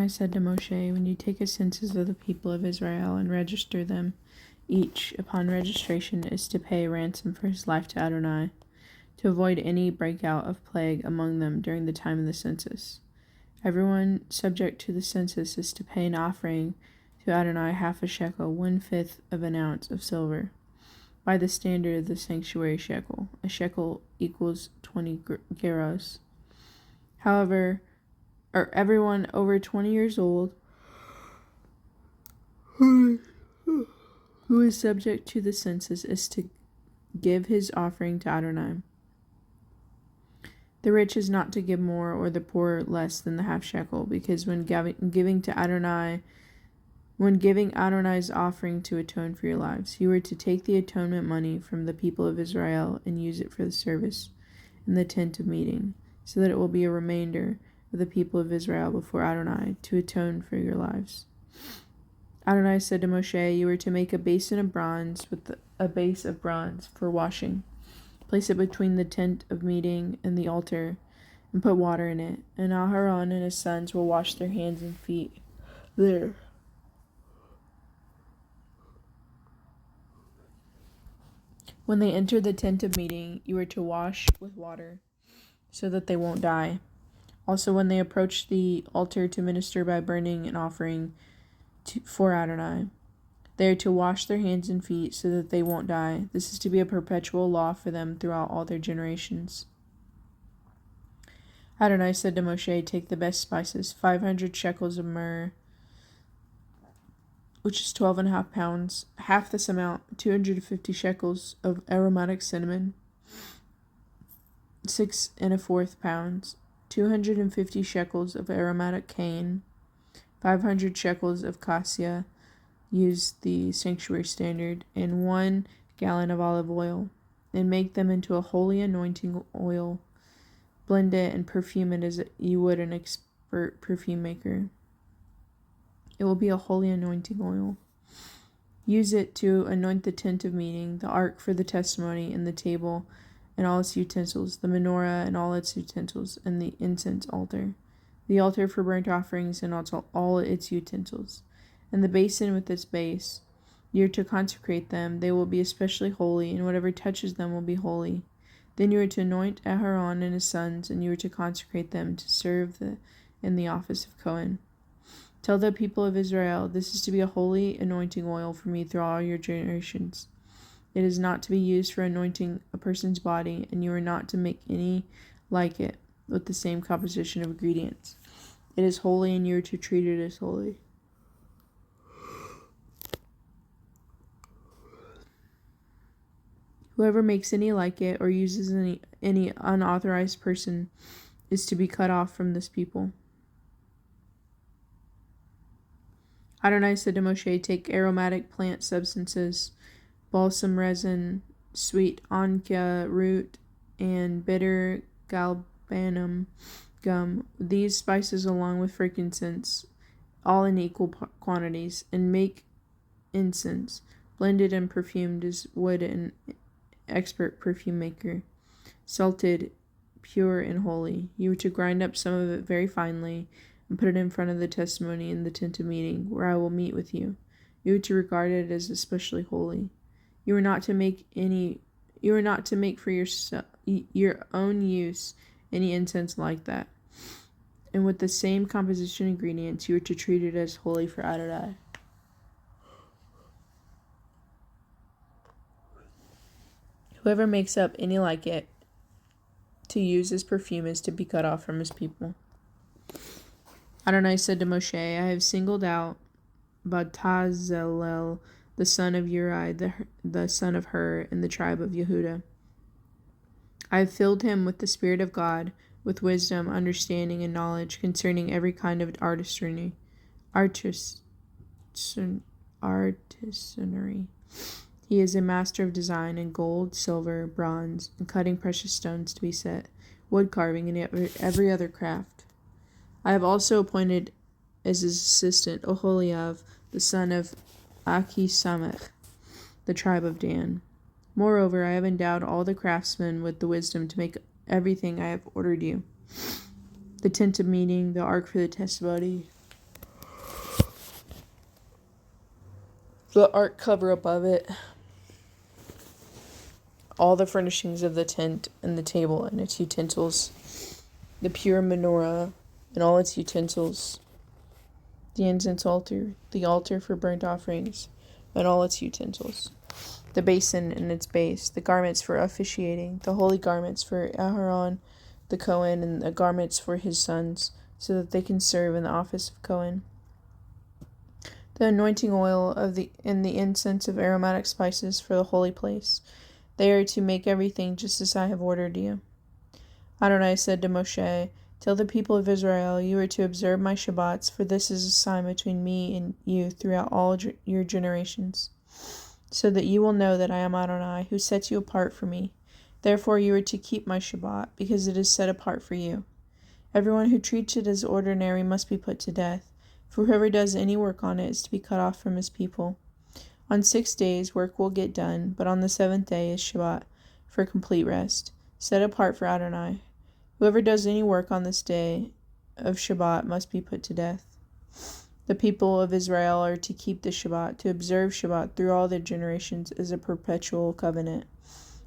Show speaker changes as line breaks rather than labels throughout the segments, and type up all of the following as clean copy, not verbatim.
Adonai said to Moshe, when you take a census of the people of Israel and register them, each, upon registration, is to pay ransom for his life to Adonai, to avoid any breakout of plague among them during the time of the census. Everyone subject to the census is to pay an offering to Adonai half a shekel, 1/5 of an ounce of silver, by the standard of the sanctuary shekel. A shekel equals 20 gerahs. However, everyone over 20 years old who is subject to the census is to give his offering to Adonai. The rich is not to give more, or the poor less than the half shekel, because when giving Adonai's offering to atone for your lives, you are to take the atonement money from the people of Israel and use it for the service in the tent of meeting, so that it will be a remainder of the people of Israel before Adonai to atone for your lives. Adonai said to Moshe, you are to make a basin of bronze with a base of bronze for washing. Place it between the tent of meeting and the altar, and put water in it, and Aharon and his sons will wash their hands and feet there. When they enter the tent of meeting, you are to wash with water, so that they won't die. Also, when they approach the altar to minister by burning an offering for Adonai, they are to wash their hands and feet so that they won't die. This is to be a perpetual law for them throughout all their generations. Adonai said to Moshe, take the best spices, 500 shekels of myrrh, which is 12.5 pounds, half this amount, 250 shekels of aromatic cinnamon, 6.25 pounds, 250 shekels of aromatic cane, 500 shekels of cassia, use the sanctuary standard, and 1 gallon of olive oil, and make them into a holy anointing oil. Blend it and perfume it as you would an expert perfume maker. It will be a holy anointing oil. Use it to anoint the tent of meeting, the ark for the testimony, and the table and all its utensils, the menorah and all its utensils, and the incense altar, the altar for burnt offerings and also all its utensils, and the basin with its base. You are to consecrate them. They will be especially holy, and whatever touches them will be holy. Then you are to anoint Aharon and his sons, and you are to consecrate them to serve in the office of Cohen. Tell the people of Israel, this is to be a holy anointing oil for me through all your generations. It is not to be used for anointing a person's body, and you are not to make any like it with the same composition of ingredients. It is holy, and you are to treat it as holy. Whoever makes any like it or uses any unauthorized person is to be cut off from this people. Adonai said to Moshe, take aromatic plant substances, balsam resin, sweet onycha root, and bitter galbanum gum, these spices along with frankincense, all in equal quantities, and make incense, blended and perfumed as would an expert perfume maker, salted, pure, and holy. You are to grind up some of it very finely and put it in front of the testimony in the tent of meeting, where I will meet with you. You are to regard it as especially holy. You are not to make for your own use any incense like that. And with the same composition ingredients, you are to treat it as holy for Adonai. Whoever makes up any like it to use as perfume is to be cut off from his people. Adonai said to Moshe, I have singled out Bezalel, the son of Uri, the son of Hur, in the tribe of Yehudah. I have filled him with the Spirit of God, with wisdom, understanding, and knowledge concerning every kind of artisanry. He is a master of design in gold, silver, bronze, and cutting precious stones to be set, wood carving, and every other craft. I have also appointed as his assistant Oholiav, the son of Achisamach, the tribe of Dan. Moreover, I have endowed all the craftsmen with the wisdom to make everything I have ordered you: the tent of meeting, the ark for the testimony, the ark cover above it, all the furnishings of the tent and the table and its utensils, the pure menorah and all its utensils, the incense altar, the altar for burnt offerings and all its utensils, the basin and its base, the garments for officiating, the holy garments for Aharon the Cohen, and the garments for his sons, so that they can serve in the office of Cohen. The anointing oil and the incense of aromatic spices for the holy place. They are to make everything just as I have ordered you. Adonai said to Moshe, "Tell the people of Israel, you are to observe my Shabbats, for this is a sign between me and you throughout all your generations, so that you will know that I am Adonai, who sets you apart for me. Therefore you are to keep my Shabbat, because it is set apart for you. Everyone who treats it as ordinary must be put to death, for whoever does any work on it is to be cut off from his people. On 6 days work will get done, but on the 7th day is Shabbat, for complete rest, set apart for Adonai. Whoever does any work on this day of Shabbat must be put to death. The people of Israel are to keep the Shabbat, to observe Shabbat through all their generations as a perpetual covenant.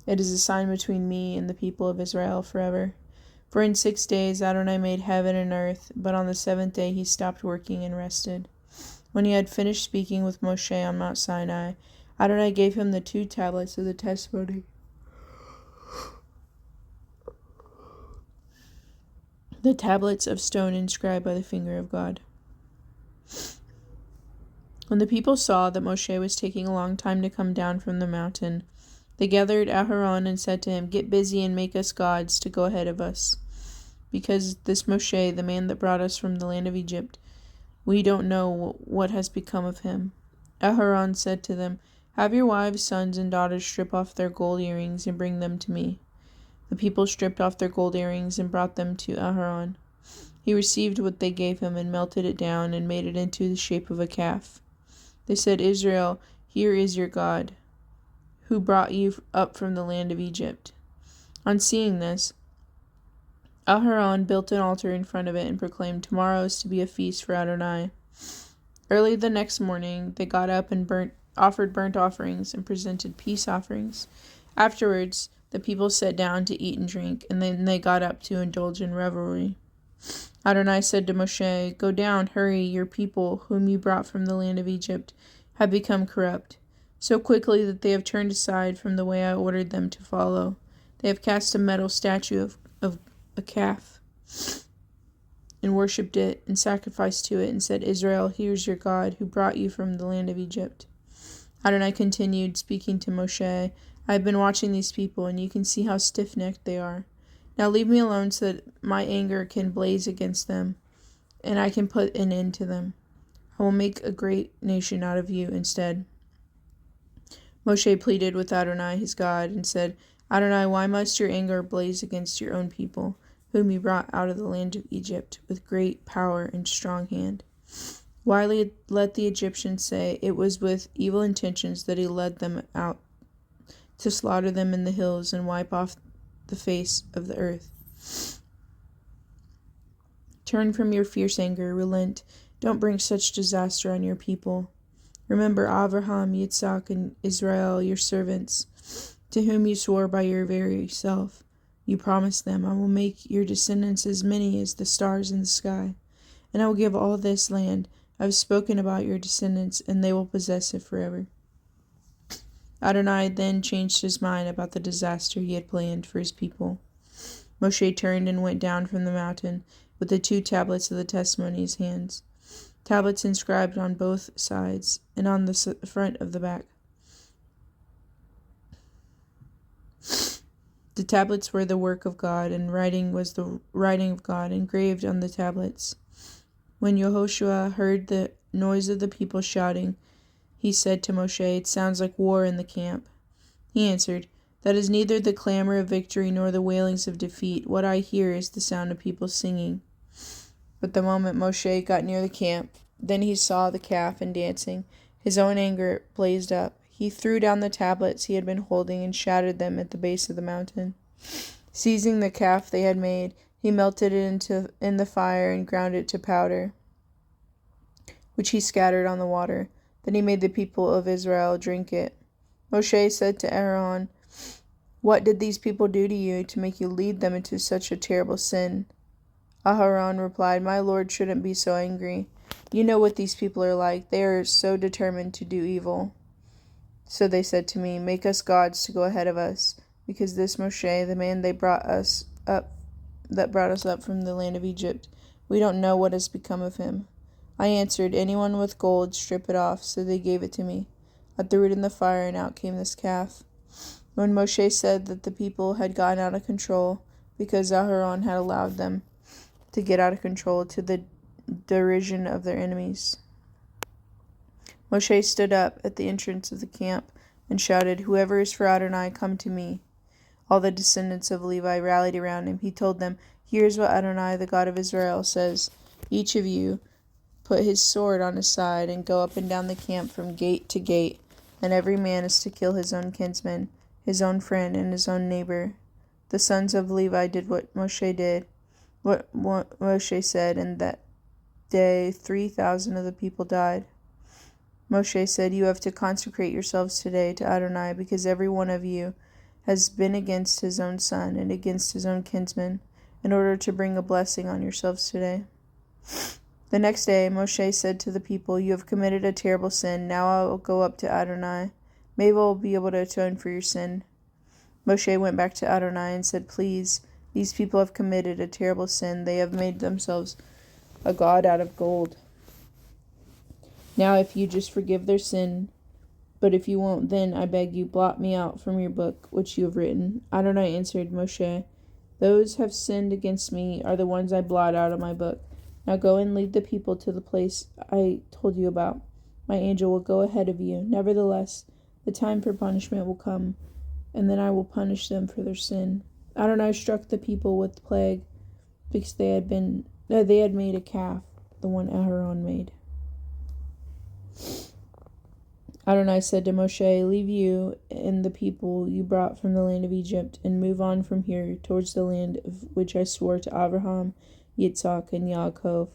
It is a sign between me and the people of Israel forever. For in 6 days Adonai made heaven and earth, but on the 7th day he stopped working and rested." When he had finished speaking with Moshe on Mount Sinai, Adonai gave him the 2 tablets of the testimony, the tablets of stone inscribed by the finger of God. When the people saw that Moshe was taking a long time to come down from the mountain, they gathered Aharon and said to him, "Get busy and make us gods to go ahead of us. Because this Moshe, the man that brought us from the land of Egypt, we don't know what has become of him." Aharon said to them, "Have your wives, sons, and daughters strip off their gold earrings and bring them to me." The people stripped off their gold earrings and brought them to Aharon. He received what they gave him and melted it down and made it into the shape of a calf. They said, "Israel, here is your God, who brought you up from the land of Egypt." On seeing this, Aharon built an altar in front of it and proclaimed, "Tomorrow is to be a feast for Adonai." Early the next morning, they got up and offered burnt offerings and presented peace offerings. Afterwards, the people sat down to eat and drink, and then they got up to indulge in revelry. Adonai said to Moshe, "Go down, hurry, your people, whom you brought from the land of Egypt, have become corrupt, so quickly that they have turned aside from the way I ordered them to follow. They have cast a metal statue of a calf, and worshipped it, and sacrificed to it, and said, 'Israel, here's your God, who brought you from the land of Egypt.'" Adonai continued, speaking to Moshe, "I have been watching these people, and you can see how stiff-necked they are. Now leave me alone so that my anger can blaze against them, and I can put an end to them. I will make a great nation out of you instead." Moshe pleaded with Adonai, his God, and said, "Adonai, why must your anger blaze against your own people, whom you brought out of the land of Egypt with great power and strong hand? Why let the Egyptians say it was with evil intentions that he led them out to slaughter them in the hills and wipe off the face of the earth? Turn from your fierce anger, relent, don't bring such disaster on your people. Remember Abraham, Yitzhak, and Israel, your servants, to whom you swore by your very self. You promised them, 'I will make your descendants as many as the stars in the sky, and I will give all this land. I have spoken about your descendants, and they will possess it forever.'" Adonai then changed his mind about the disaster he had planned for his people. Moshe turned and went down from the mountain with the 2 tablets of the testimony in his hands, tablets inscribed on both sides and on the front of the back. The tablets were the work of God, and writing was the writing of God engraved on the tablets. When Yehoshua heard the noise of the people shouting, he said to Moshe, "It sounds like war in the camp." He answered, "That is neither the clamor of victory nor the wailings of defeat. What I hear is the sound of people singing." But the moment Moshe got near the camp, then he saw the calf and dancing. His own anger blazed up. He threw down the tablets he had been holding and shattered them at the base of the mountain. Seizing the calf they had made, he melted it in the fire and ground it to powder, which he scattered on the water. Then he made the people of Israel drink it. Moshe said to Aaron, "What did these people do to you to make you lead them into such a terrible sin?" Aharon replied, "My Lord shouldn't be so angry. You know what these people are like. They are so determined to do evil. So they said to me, 'Make us gods to go ahead of us, because this Moshe, the man that brought us up from the land of Egypt, we don't know what has become of him.' I answered, 'Anyone with gold, strip it off.' So they gave it to me. I threw it in the fire, and out came this calf." When Moshe said that the people had gotten out of control, because Aharon had allowed them to get out of control, to the derision of their enemies, Moshe stood up at the entrance of the camp and shouted, "Whoever is for Adonai, come to me." All the descendants of Levi rallied around him. He told them, "Here's what Adonai, the God of Israel, says. Each of you put his sword on his side and go up and down the camp from gate to gate, and every man is to kill his own kinsman, his own friend, and his own neighbor." The sons of Levi did what Moshe said, and that day 3,000 of the people died. Moshe said, "You have to consecrate yourselves today to Adonai, because every one of you has been against his own son and against his own kinsman, in order to bring a blessing on yourselves today." The next day Moshe said to the people, "You have committed a terrible sin. Now I will go up to Adonai. Maybe I will be able to atone for your sin." Moshe went back to Adonai and said, "Please, these people have committed a terrible sin. They have made themselves a god out of gold. Now if you just forgive their sin, but if you won't, then I beg you, blot me out from your book which you have written." Adonai answered Moshe, "Those who have sinned against me are the ones I blot out of my book. Now go and lead the people to the place I told you about. My angel will go ahead of you. Nevertheless, the time for punishment will come, and then I will punish them for their sin." Adonai struck the people with the plague because they had made a calf, the one Aharon made. Adonai said to Moshe, "Leave you and the people you brought from the land of Egypt, and move on from here towards the land of which I swore to Abraham, Yitzhak, and Yaakov.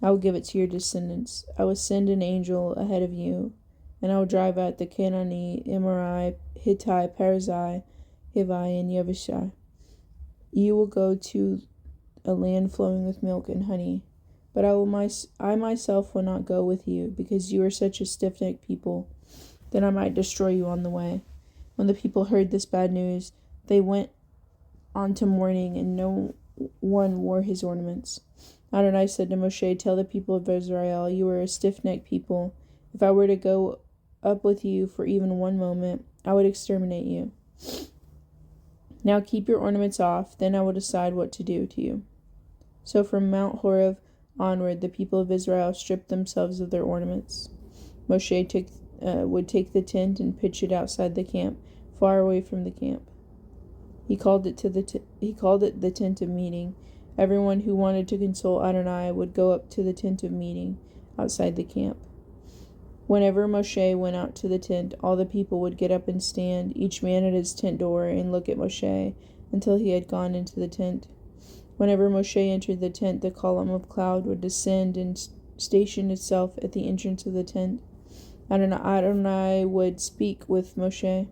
I will give it to your descendants. I will send an angel ahead of you, and I will drive out the Canaanite, Amorite, Hittite, Perizzite, Hivi, and Jebusite. You will go to a land flowing with milk and honey. But I myself will not go with you, because you are such a stiff-necked people. Then I might destroy you on the way." When the people heard this bad news, they went on to mourning, and no one wore his ornaments. Adonai said to Moshe, "Tell the people of Israel, you are a stiff-necked people. If I were to go up with you for even one moment, I would exterminate you. Now keep your ornaments off, then I will decide what to do to you." So from Mount Horeb onward, the people of Israel stripped themselves of their ornaments. Moshe would take the tent and pitch it outside the camp, far away from the camp. He called it the tent of meeting. Everyone who wanted to consult Adonai would go up to the tent of meeting outside the camp. Whenever Moshe went out to the tent, all the people would get up and stand, each man at his tent door, and look at Moshe until he had gone into the tent. Whenever Moshe entered the tent, the column of cloud would descend and station itself at the entrance of the tent. Adonai would speak with Moshe.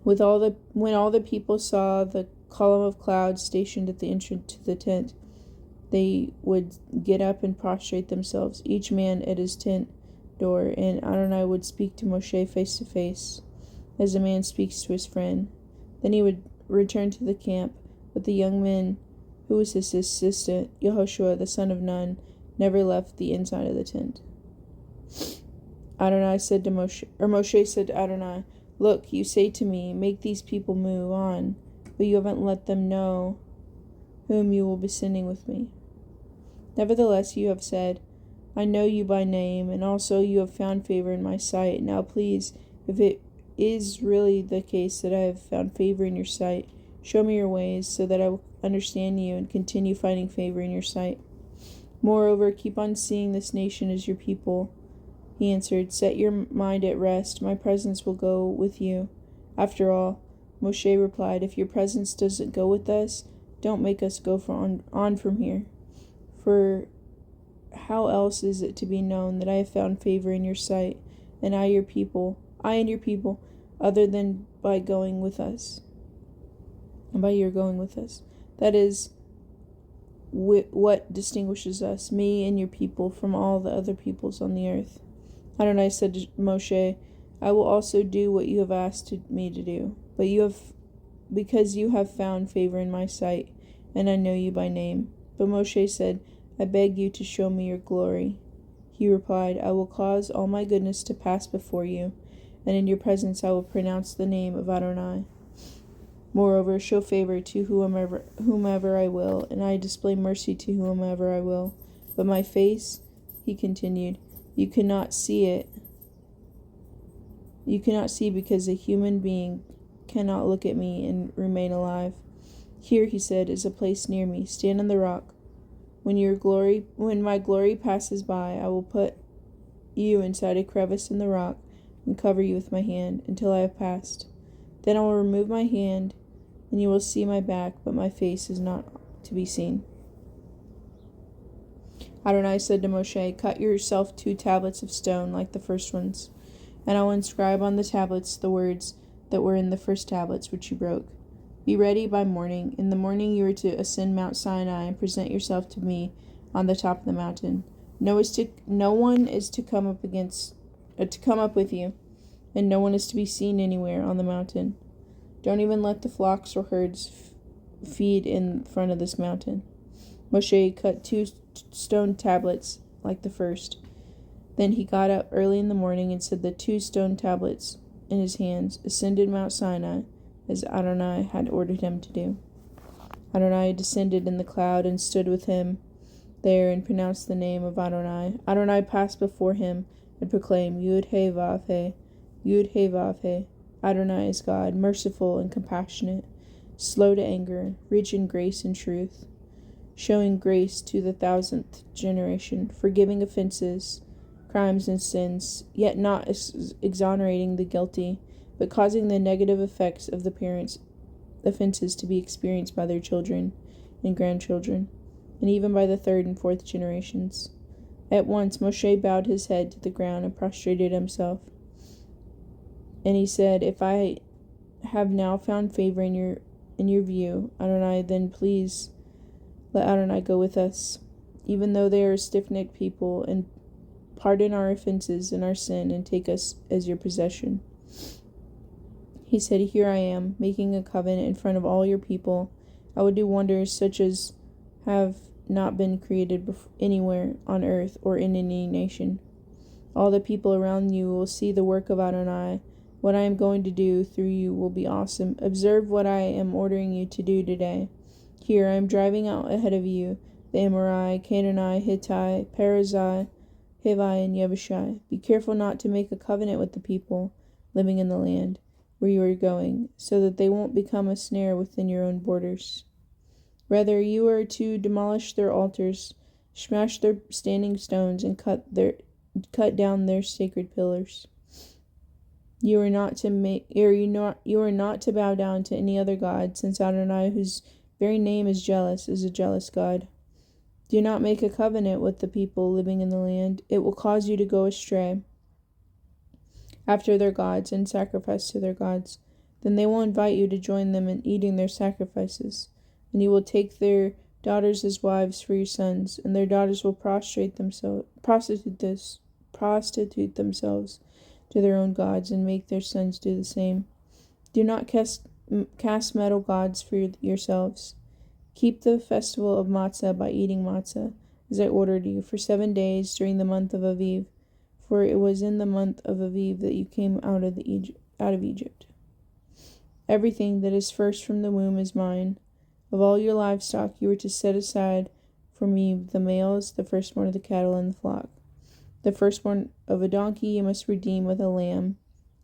When all the people saw the column of cloud stationed at the entrance to the tent, they would get up and prostrate themselves, each man at his tent door, and Adonai would speak to Moshe face to face, as a man speaks to his friend. Then he would return to the camp. But the young man who was his assistant, Yehoshua, the son of Nun, never left the inside of the tent. Moshe said to Adonai, "Look, you say to me, 'Make these people move on,' but you haven't let them know whom you will be sending with me. Nevertheless, you have said, 'I know you by name, and also you have found favor in my sight.' Now please, if it is really the case that I have found favor in your sight, show me your ways, so that I will understand you and continue finding favor in your sight. Moreover, keep on seeing this nation as your people." He answered, "Set your mind at rest. My presence will go with you." After all, Moshe replied, "If your presence doesn't go with us, don't make us go on from here. For how else is it to be known that I have found favor in your sight, and I and your people, other than by going with us, and by your going with us? That is what distinguishes us, me and your people, from all the other peoples on the earth. Adonai said to Moshe, I will also do what you have asked me to do, because you have found favor in my sight, and I know you by name. But Moshe said, I beg you to show me your glory. He replied, I will cause all my goodness to pass before you, and in your presence I will pronounce the name of Adonai. Moreover, show favor to whomever I will, and I display mercy to whomever I will. But my face, he continued, you cannot see it. You cannot see because a human being cannot look at me and remain alive. Here, he said, is a place near me. Stand on the rock. When my glory passes by, I will put you inside a crevice in the rock and cover you with my hand until I have passed. Then I will remove my hand, and you will see my back, but my face is not to be seen. Adonai said to Moshe, cut yourself 2 tablets of stone like the first ones, and I will inscribe on the tablets the words that were in the first tablets which you broke. Be ready by morning. In the morning you are to ascend Mount Sinai and present yourself to me on the top of the mountain. No one is to come up with you, and no one is to be seen anywhere on the mountain. Don't even let the flocks or herds feed in front of this mountain. Moshe cut 2 stone tablets like the first. Then he got up early in the morning and set the 2 stone tablets in his hands, ascended Mount Sinai, as Adonai had ordered him to do. Adonai descended in the cloud and stood with him there and pronounced the name of Adonai. Adonai passed before him and proclaimed, Yud-He Vav-He, Yud-He Vav-He. Adonai is God, merciful and compassionate, slow to anger, rich in grace and truth, showing grace to the 1,000th generation, forgiving offenses, crimes and sins, yet not exonerating the guilty, but causing the negative effects of the parents' offenses to be experienced by their children and grandchildren, and even by the 3rd and 4th generations. At once Moshe bowed his head to the ground and prostrated himself. And he said, if I have now found favor in your view, Adonai, then please let Adonai go with us, even though they are a stiff-necked people, and pardon our offenses and our sin, and take us as your possession. He said, here I am, making a covenant in front of all your people. I will do wonders such as have not been created anywhere on earth or in any nation. All the people around you will see the work of Adonai. What I am going to do through you will be awesome. Observe what I am ordering you to do today. Here I am driving out ahead of you the Amorite, Canaanite, Hittite, Perizzite, Hivite, and Yebushite. Be careful not to make a covenant with the people living in the land where you are going, so that they won't become a snare within your own borders. Rather, you are to demolish their altars, smash their standing stones, and cut down their sacred pillars. You are not to bow down to any other god, since Adonai, whose very name is a jealous God. Do not make a covenant with the people living in the land. It will cause you to go astray after their gods and sacrifice to their gods. Then they will invite you to join them in eating their sacrifices, and you will take their daughters as wives for your sons, and their daughters will prostitute themselves to their own gods, and make their sons do the same. Do not cast metal gods for yourselves. Keep the festival of matzah by eating matzah, as I ordered you, for 7 days during the month of Aviv, for it was in the month of Aviv that you came out of Egypt. Everything that is first from the womb is mine. Of all your livestock you are to set aside for me the males, the firstborn of the cattle and the flock. The firstborn of a donkey you must redeem with a lamb.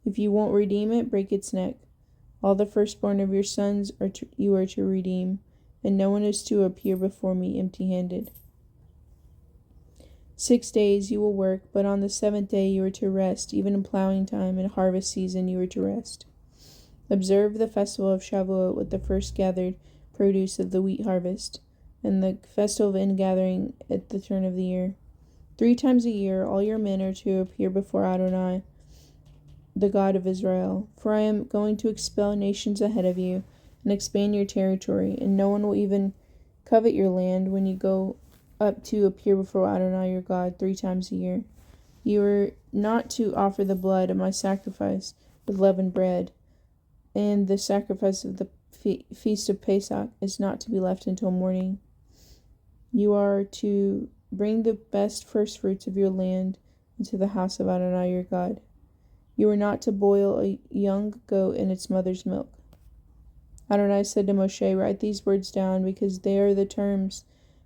If you won't redeem it, break its neck. All the firstborn of your sons you are to redeem, and no one is to appear before me empty-handed. 6 days you will work, but on the 7th day you are to rest. Even in plowing time and harvest season you are to rest. Observe the festival of Shavuot with the first gathered produce of the wheat harvest, and the festival of ingathering at the turn of the year. 3 times a year all your men are to appear before Adonai, the God of Israel. For I am going to expel nations ahead of you and expand your territory, and no one will even covet your land when you go up to appear before Adonai your God 3 times a year. You are not to offer the blood of my sacrifice with leavened bread, and the sacrifice of the feast of Pesach is not to be left until morning. You are to bring the best firstfruits of your land into the house of Adonai your God. You are not to boil a young goat in its mother's milk. Adonai said to Moshe, write these words down, because they are the terms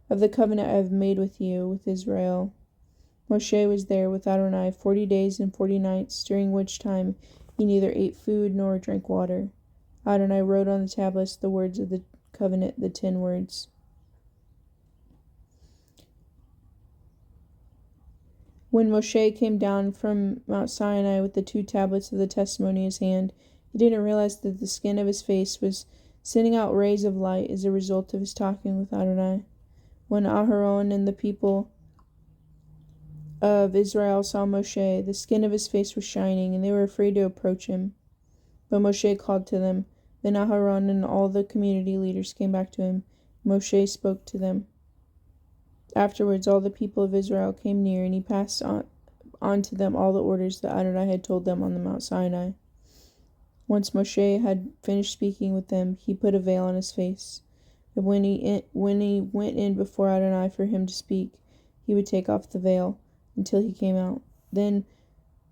of the covenant I have made with you, with Israel. Moshe was there with Adonai 40 days and 40 nights, during which time he neither ate food nor drank water. Adonai wrote on the tablets the words of the covenant, the 10 words. When Moshe came down from Mount Sinai with the 2 tablets of the testimony in his hand, he didn't realize that the skin of his face was sending out rays of light as a result of his talking with Adonai. When Aharon and the people of Israel saw Moshe, the skin of his face was shining, and they were afraid to approach him. But Moshe called to them. Then Aharon and all the community leaders came back to him. Moshe spoke to them. Afterwards, all the people of Israel came near, and he passed on to them all the orders that Adonai had told them on the Mount Sinai. Once Moshe had finished speaking with them, he put a veil on his face. But when he went in before Adonai for him to speak, he would take off the veil until he came out. Then,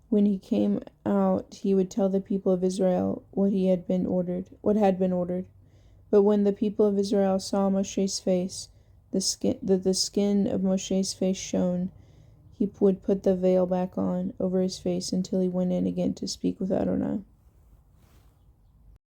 when he came out, he would tell the people of Israel what had been ordered. But when the people of Israel saw Moshe's face, the skin of Moshe's face shone, he would put the veil back on over his face until he went in again to speak with Adonai.